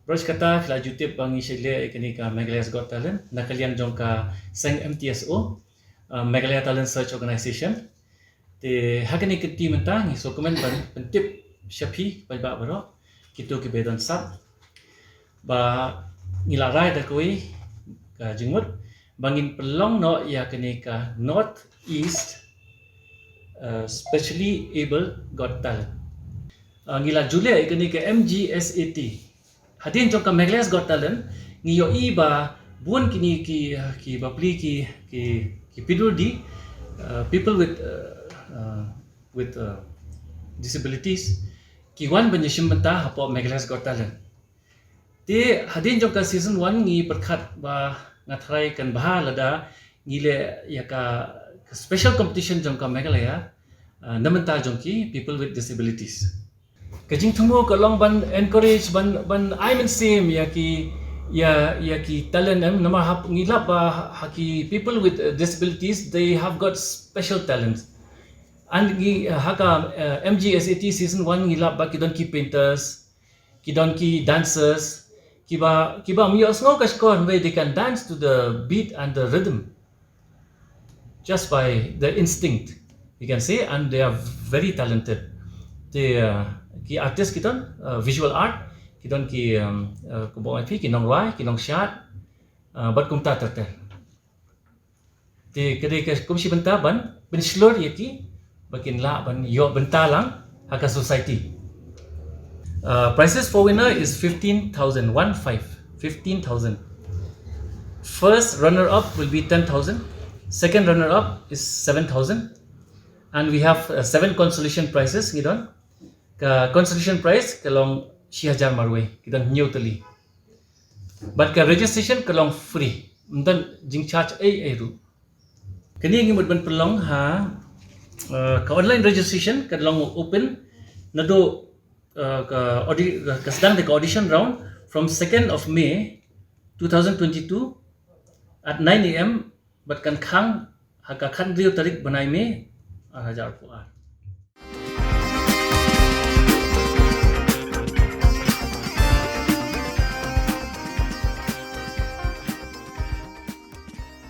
Terus kata kalau YouTube bangi Shillong ikani ka Meghalaya's Got Talent nakalian jong ka sang MTSO Meghalaya Talent Search Organization te hakani ke team mentang so komen ban pentip syapi ba baro kitu ke bedon sap ba ngilarai da koi ka jingmut bangin pelong no ya kani ka North East specially able got talent ngila Julia ikani ke MGSAT hadin jong ka Meghalaya's Got Talent ngiyo iba buon kini ki bapli ki pidur di people with disabilities ki wan banjishim benta hapo Meghalaya's Got Talent te hadin jong ka season 1 ngi perkhat ba ngatrai kan bahal lada ngile ya ka special competition jong ka Meghalaya namenta jong ki people with disabilities kajing thumu kalong ban encourage ban I'm in same ya ki talent nama hap ngilap ba haki people with disabilities they have got special talents and haka MGSAT season 1 ngilap ba kidon ki painters kidon ki dancers kiba mi osno kashkon where they can dance to the beat and the rhythm just by the instinct you can say, and they are very talented. They ki artist kiton visual art kiton ki kubong api kinong rai kinong shot bat kumta terter te kede ke kumsi benta ban penslor yaki bakin la ban yo benta lang haka society. Prices for winner is 15,000. First runner up will be 10,000. Second runner up is 7,000. And we have 7 consolation prizes gidon. Ka consolation prize kalong 6,000 marwe gidon new tali. But ka registration kalong free. Mdan jing charge ay ru. Kani ngi mudban pelong ha ka online registration kalong open nado ka sedang the audition round from 2nd of May 2022 at 9 AM but kan khang haka khan rio tarik banai me 8,000